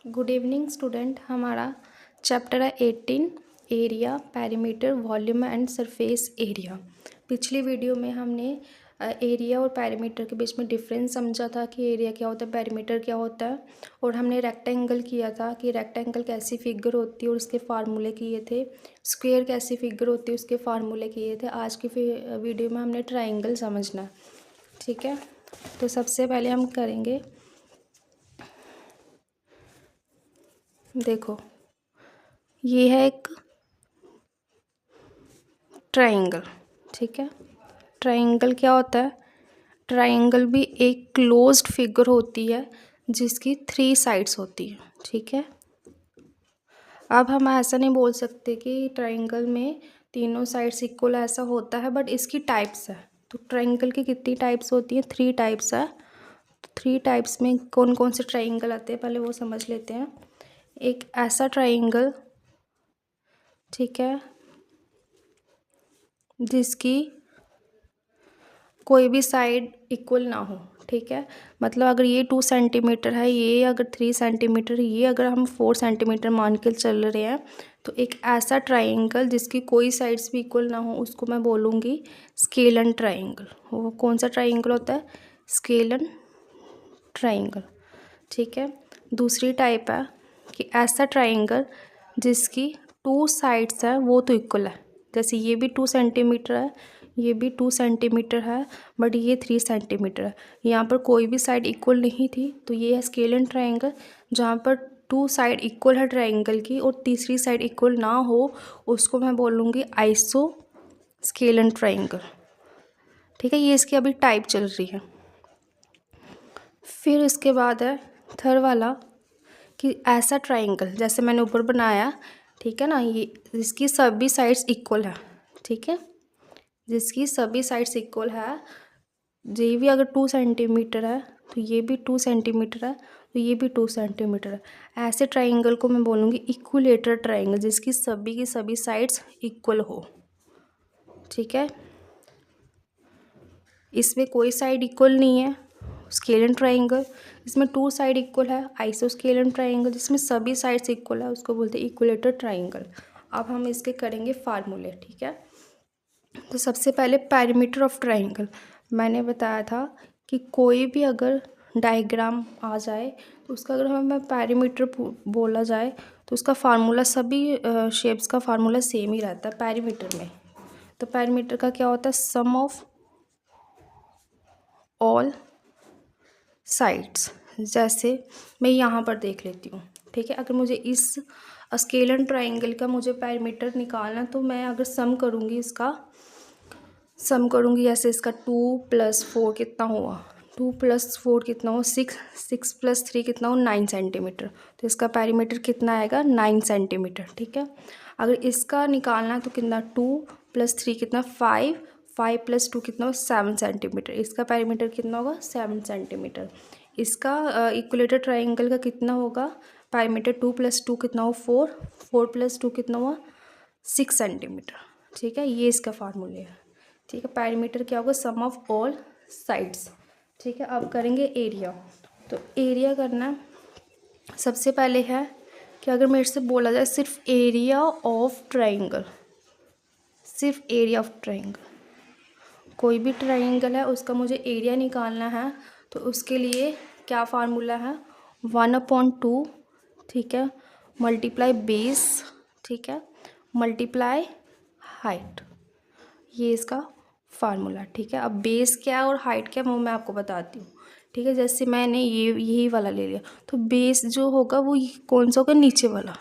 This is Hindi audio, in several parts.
Good evening student. हमारा चैप्टर है 18 area, perimeter, volume and surface area. पिछली वीडियो में हमने एरिया और पेरीमीटर के बीच में डिफरेंस समझा था कि एरिया क्या होता है, पेरीमीटर क्या होता है, और हमने रेक्टेंगल किया था कि रेक्टेंगल कैसी फिगर होती है और उसके फार्मूले किए थे। स्क्वायर कैसी फिगर होती है उसके फार्मूले किए थे। आज की वीडियो में हमने ट्राइंगल समझना है, ठीक है। तो सबसे पहले हम करेंगे, देखो ये है एक ट्राइंगल, ठीक है। ट्राइंगल क्या होता है? ट्राइंगल भी एक क्लोज्ड फिगर होती है जिसकी 3 साइड्स होती है, ठीक है। अब हम ऐसा नहीं बोल सकते कि ट्राइंगल में तीनों साइड्स इक्वल ऐसा होता है, बट इसकी टाइप्स है। तो ट्राइंगल की कितनी टाइप्स होती हैं? 3 टाइप्स है। 3 टाइप्स में कौन कौन से ट्राइंगल आते हैं पहले वो समझ लेते हैं। एक ऐसा ट्राइंगल, ठीक है, जिसकी कोई भी साइड इक्वल ना हो, ठीक है। मतलब अगर ये 2 सेंटीमीटर है, ये अगर 3 सेंटीमीटर, ये अगर हम 4 सेंटीमीटर मान के चल रहे हैं, तो एक ऐसा ट्राइंगल जिसकी कोई साइड्स भी इक्वल ना हो उसको मैं बोलूँगी स्केलन ट्राइंगल। वो कौन सा ट्राइंगल होता है? स्केलन ट्राइंगल, ठीक है। दूसरी टाइप है कि ऐसा ट्राइंगल जिसकी 2 साइड्स है वो तो इक्वल है। जैसे ये भी 2 सेंटीमीटर है, ये भी 2 सेंटीमीटर है, बट ये 3 सेंटीमीटर है। यहाँ पर कोई भी साइड इक्वल नहीं थी, तो ये है स्केलन ट्राइंगल। जहाँ पर 2 साइड इक्वल है ट्राइंगल की और तीसरी साइड इक्वल ना हो उसको मैं बोलूँगी आइसो स्केलन ट्राइंगल, ठीक है। ये इसकी अभी टाइप चल रही है। फिर इसके बाद है थर्ड वाला कि ऐसा ट्राइंगल जैसे मैंने ऊपर बनाया, ठीक है ना, ये जिसकी सभी साइड्स इक्वल है, ठीक है, जिसकी सभी साइड्स इक्वल है। ये भी अगर 2 सेंटीमीटर है तो ये भी 2 सेंटीमीटर है, तो ये भी 2 सेंटीमीटर है। ऐसे ट्राइंगल को मैं बोलूँगी इक्विलेटरल ट्राइंगल, जिसकी सभी की सभी साइड्स इक्वल हो, ठीक है। इसमें कोई साइड इक्वल नहीं है, स्केलन ट्राइंगल। इसमें 2 साइड इक्वल है, आइसोस्केलन ट्राइंगल। जिसमें सभी साइड्स इक्वल है उसको बोलते हैं इक्विलेटरल ट्राइंगल। अब हम इसके करेंगे फार्मूले, ठीक है। तो सबसे पहले पेरीमीटर ऑफ ट्राइंगल। मैंने बताया था कि कोई भी अगर डायग्राम आ जाए तो उसका अगर हमें पेरीमीटर बोला जाए तो उसका फार्मूला सभी शेप्स का फार्मूला सेम ही रहता है पेरीमीटर में। तो पेरीमीटर का क्या होता है? सम ऑफ ऑल साइड्स। जैसे मैं यहाँ पर देख लेती हूँ, ठीक है। अगर मुझे इस स्केलन ट्राइंगल का मुझे पेरीमीटर निकालना, तो मैं अगर सम करूँगी, इसका सम करूँगी ऐसे, इसका 2 + 4 कितना हुआ? 2 + 4 कितना हुआ? 6, 6 + 3 कितना हुआ? 9 सेंटीमीटर। तो इसका पेरीमीटर कितना आएगा? 9 सेंटीमीटर, ठीक है। अगर इसका निकालना है तो कितना? 2 + 3 कितना? 5, 5 + 2 कितना हुआ? 7 सेंटीमीटर। इसका पेरीमीटर कितना होगा? 7 सेंटीमीटर। इसका इक्विलेटरल ट्राइंगल का कितना होगा पेरीमीटर? 2 + 2 कितना हुआ? 4, 4 + 2 कितना हुआ? 6 सेंटीमीटर, ठीक है। ये इसका फार्मूला है, ठीक है। पेरीमीटर क्या होगा? सम ऑफ ऑल साइड्स, ठीक है। अब करेंगे एरिया। तो एरिया करना है। सबसे पहले है कि अगर मेरे से बोला जाए सिर्फ एरिया ऑफ ट्राइंगल, सिर्फ एरिया ऑफ ट्राइंगल, कोई भी ट्राइंगल है उसका मुझे एरिया निकालना है, तो उसके लिए क्या फार्मूला है? 1/2, ठीक है, मल्टीप्लाई बेस, ठीक है, मल्टीप्लाई हाइट। ये इसका फार्मूला, ठीक है। अब बेस क्या है और हाइट क्या है वो मैं आपको बताती हूँ, ठीक है। जैसे मैंने यही वाला ले लिया, तो बेस जो होगा वो कौन सा होगा? नीचे वाला,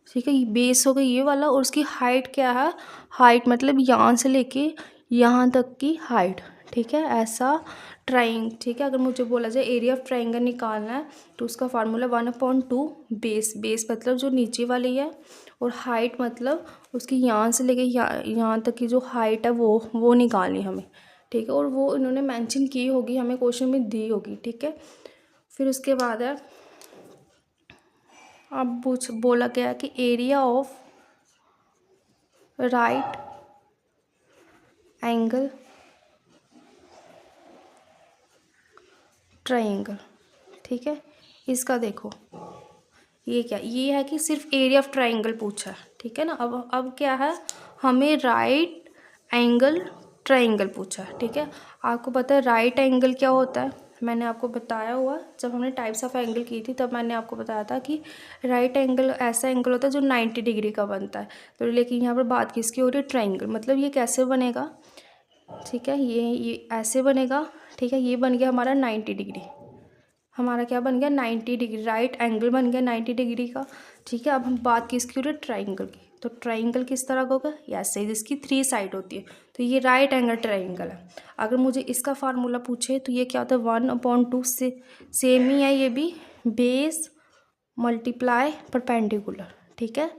ठीक है। बेस होगा ये वाला, और उसकी हाइट क्या है? हाइट मतलब यहाँ से लेके यहाँ तक की हाइट, ठीक है। ऐसा ठीक है। अगर मुझे बोला जाए एरिया ऑफ ट्राइंगल निकालना है तो उसका फार्मूला 1/2 बेस, बेस मतलब जो नीचे वाली है, और हाइट मतलब उसकी यहाँ से लेके यहाँ तक की जो हाइट है वो निकालनी हमें, ठीक है। और वो इन्होंने मेंशन की होगी, हमें क्वेश्चन में दी होगी, ठीक है। फिर उसके बाद है, अब बोला गया कि area of right angle triangle, ठीक है। इसका देखो, ये क्या, ये है कि सिर्फ एरिया ऑफ ट्राइंगल पूछा है, ठीक है ना। अब क्या है, हमें राइट एंगल ट्राइंगल पूछा है, ठीक है। आपको पता है राइट एंगल क्या होता है, मैंने आपको बताया हुआ जब हमने टाइप्स ऑफ एंगल की थी, तब मैंने आपको बताया था कि राइट एंगल ऐसा एंगल होता है जो 90 डिग्री का बनता है। तो लेकिन यहाँ पर बात किसकी हो रही है, ट्राइंगल। मतलब ये कैसे बनेगा, ठीक है, ये ऐसे बनेगा, ठीक है। ये बन गया हमारा 90 डिग्री, हमारा क्या बन गया 90 डिग्री, राइट एंगल बन गया 90 डिग्री का, ठीक है। अब हम बात किसकी हो रही है, ट्राइंगल की। तो ट्राइंगल किस तरह का होगा, ऐसे जिसकी 3 साइड होती है, तो ये राइट एंगल ट्राइंगल है। अगर मुझे इसका फार्मूला पूछे तो ये क्या होता है, 1/2 से सेम ही है ये भी, बेस मल्टीप्लाई परपेंडिकुलर, ठीक है।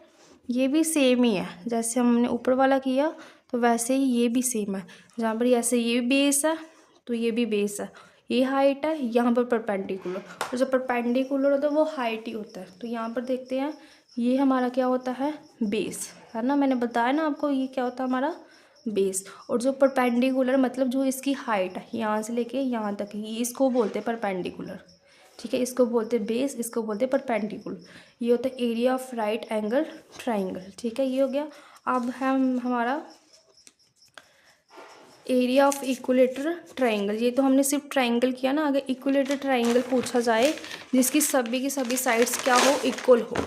ये भी सेम ही है, जैसे हमने ऊपर वाला किया तो वैसे ही ये भी सेम है। जहाँ पर ऐसे ये बेस है तो ये भी बेस है, ये हाइट है, यहाँ पर परपेंडिकुलर, और जो परपेंडिकुलर होता है वो हाइट ही होता है। तो यहाँ पर देखते हैं ये हमारा क्या होता है, बेस, है ना। मैंने बताया ना आपको ये क्या होता है हमारा बेस। और जो परपेंडिकुलर मतलब जो इसकी हाइट है यहाँ से लेके यहाँ तक, ये इसको बोलते हैं परपेंडिकुलर, ठीक है। इसको बोलते हैं बेस, इसको बोलते हैं परपेंडिकुलर। ये होता है area of right angle triangle, ठीक है। ये हो गया। अब हम हमारा एरिया ऑफ इक्विलेटरल ट्राइंगल, ये तो हमने सिर्फ ट्राइंगल किया ना। अगर इक्विलेटरल ट्राइंगल पूछा जाए जिसकी सभी की सभी साइड्स क्या हो, इक्वल हो,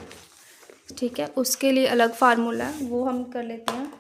ठीक है, उसके लिए अलग फार्मूला है, वो हम कर लेते हैं।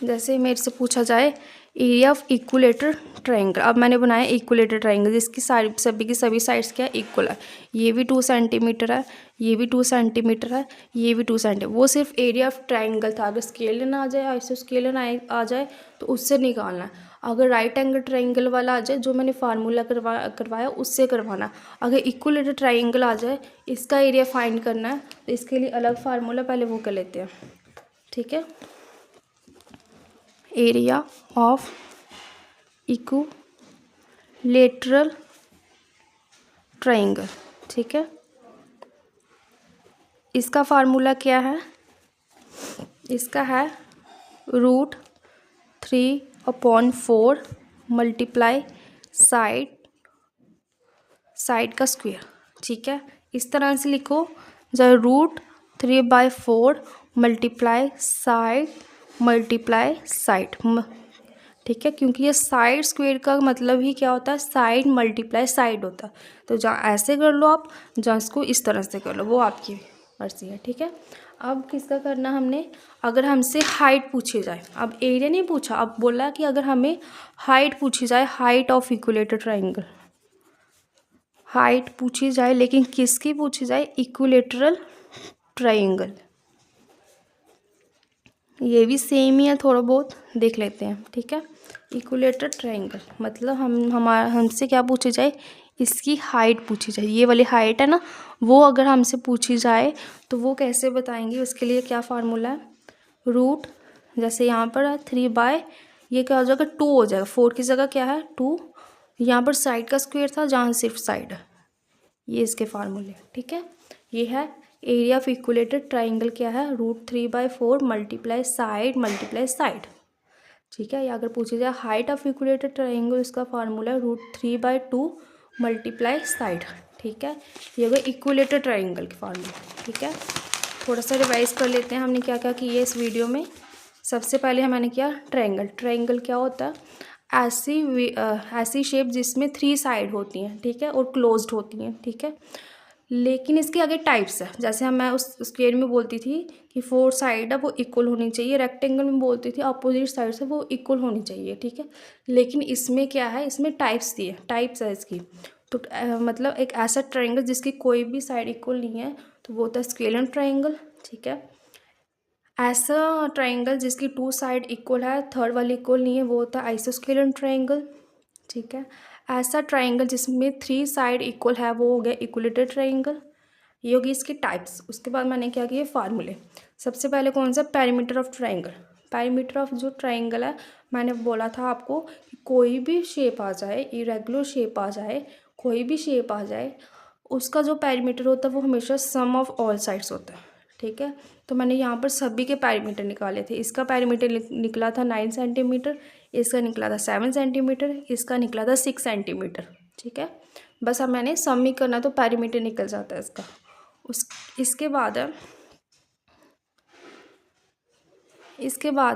जैसे मेरे से पूछा जाए एरिया ऑफ इक्विलेटरल ट्राइंगल, अब मैंने बनाया इक्विलेटरल ट्राइंगल जिसकी साइड सभी की सभी साइड्स क्या इक्वल है। ये भी 2 सेंटीमीटर है, ये भी 2 सेंटीमीटर है, ये भी 2 सेंटीमीटर। वो सिर्फ एरिया ऑफ ट्राइंगल था। अगर स्केल आ जाए, आइसो स्केल आ जाए तो उससे निकालना है। अगर राइट एंगल ट्राइंगल वाला आ जाए, जो मैंने फार्मूला करवाया उससे करवाना। अगर इक्विलेटरल ट्राइंगल आ जाए, इसका एरिया फाइंड करना है, तो इसके लिए अलग फार्मूला, पहले वो कर लेते हैं, ठीक है। एरिया ऑफ इक्विलेटरल ट्राइंगल, ठीक है। इसका फार्मूला क्या है, इसका है √3/4 मल्टीप्लाई साइड का स्क्वायर, ठीक है। इस तरह से लिखो, जब √3/4 मल्टीप्लाई साइड ठीक है। क्योंकि ये साइड स्क्वायर का मतलब ही क्या होता है, साइड मल्टीप्लाई साइड होता है। तो जहाँ ऐसे कर लो आप, जहाँ इसको इस तरह से कर लो, वो आपकी मर्जी है, ठीक है। अब किसका करना हमने, अगर हमसे हाइट पूछी जाए, अब एरिया नहीं पूछा, अब बोला कि अगर हमें हाइट पूछी जाए, height of equilateral triangle, height पूछी जाए, लेकिन किसकी पूछी जाए, इक्विलेटरल ट्राइंगल। ये भी सेम ही है, थोड़ा बहुत देख लेते हैं, ठीक है। इक्विलेटरल ट्राइंगल मतलब हमसे क्या पूछी जाए, इसकी हाइट पूछी जाए। ये वाली हाइट है ना, वो अगर हमसे पूछी जाए तो वो कैसे बताएंगे, उसके लिए क्या फार्मूला है, रूट, जैसे यहाँ पर है 3/, ये क्या हो जाएगा 2 हो जाएगा, 4 की जगह क्या है 2, यहाँ पर साइड का स्क्वायर था जहाँ सिर्फ साइड है, ये इसके फार्मूले, ठीक है। ये है एरिया ऑफ इक्विलेटरल ट्राइंगल, क्या है √3/4 मल्टीप्लाई साइड, ठीक है। या अगर पूछी जाए हाइट ऑफ इक्विलेटरल ट्राइंगल, इसका फार्मूला है √3/2 मल्टीप्लाई साइड, ठीक है। ये होगा इक्विलेटरल ट्राइंगल के फार्मूला, ठीक है। थोड़ा सा रिवाइज कर लेते हैं हमने क्या क्या किया इस वीडियो में। सबसे पहले मैंने किया ट्राइंगल क्या होता है, ऐसी शेप जिसमें 3 साइड होती हैं, ठीक है, और क्लोज्ड होती हैं, ठीक है। लेकिन इसके आगे टाइप्स है, जैसे मैं उस स्क्वायर में बोलती थी कि 4 साइड है वो इक्वल होनी चाहिए, रेक्टेंगल में बोलती थी अपोजिट साइड से वो इक्वल होनी चाहिए, ठीक है। लेकिन इसमें क्या है, इसमें टाइप्स है इसकी। तो मतलब एक ऐसा ट्राइंगल जिसकी कोई भी साइड इक्वल नहीं है, तो वो होता है स्केलर ट्राइंगल, ठीक है। ऐसा ट्राइंगल जिसकी 2 साइड इक्वल है, थर्ड वाली इक्वल नहीं है, वो होता है आइसोस्केलर ट्राइंगल, ठीक है। ऐसा ट्राइंगल जिसमें 3 साइड इक्वल है, वो हो गया इक्विलेटरल ट्राइंगल। ये होगी इसकी टाइप्स। उसके बाद मैंने क्या किया, फार्मूले। सबसे पहले कौन सा, perimeter of triangle. Perimeter of जो ट्राइंगल है, मैंने बोला था आपको कि कोई भी शेप आ जाए, इरेगुलर शेप आ जाए, कोई भी शेप आ जाए, उसका जो पेरीमीटर होता है वो हमेशा सम ऑफ ऑल साइड्स होता है, ठीक है। तो मैंने यहाँ पर सभी के पेरीमीटर निकाले थे। इसका पेरीमीटर निकला था 9 सेंटीमीटर, इसका निकला था 7 सेंटीमीटर, इसका निकला था 6 सेंटीमीटर, ठीक है। बस अब मैंने सम ही करना तो पेरीमीटर निकल जाता है इसका। उस इसके बाद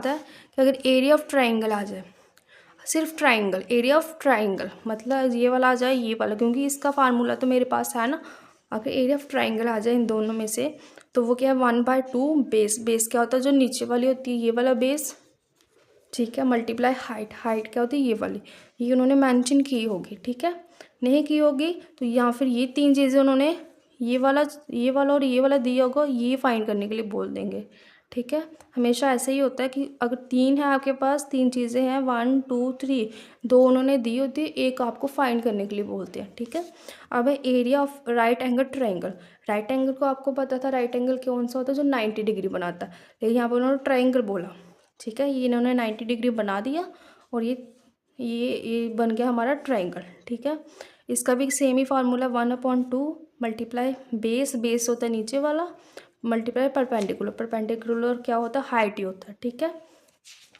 है कि अगर एरिया ऑफ ट्राइंगल आ जाए, सिर्फ ट्राइंगल, एरिया ऑफ ट्राइंगल मतलब ये वाला आ जाए, ये वाला, क्योंकि इसका फार्मूला तो मेरे पास है ना। अगर एरिया ऑफ ट्राइंगल आ जाए इन दोनों में से, तो वो क्या है 1/2 बेस। बेस क्या होता है, जो नीचे वाली होती है ये वाला बेस, ठीक है, मल्टीप्लाई हाइट। हाइट क्या होती है ये वाली, ये उन्होंने मेंशन की होगी, ठीक है। नहीं की होगी तो या फिर ये तीन चीज़ें उन्होंने ये वाला और ये वाला दिया होगा, ये फाइंड करने के लिए बोल देंगे, ठीक है। हमेशा ऐसे ही होता है कि अगर तीन है आपके पास, तीन चीज़ें हैं 1 2 3, दो उन्होंने दी होती है, एक आपको फाइंड करने के लिए बोलते हैं, ठीक है। अब है area of right angle triangle. Right angle को आपको पता था, राइट एंगल कौन सा होता है, जो 90 डिग्री बनाता है, लेकिन यहाँ पर उन्होंने ट्राइंगल बोला, ठीक है। ये इन्होंने 90 डिग्री बना दिया और ये बन गया हमारा ट्राइंगल, ठीक है। इसका भी सेम ही फार्मूला 1/2 मल्टीप्लाई बेस। बेस होता है नीचे वाला, मल्टीप्लाई परपेंडिकुलर। परपेंडिकुलर क्या होता है, हाइट ही होता है, ठीक है।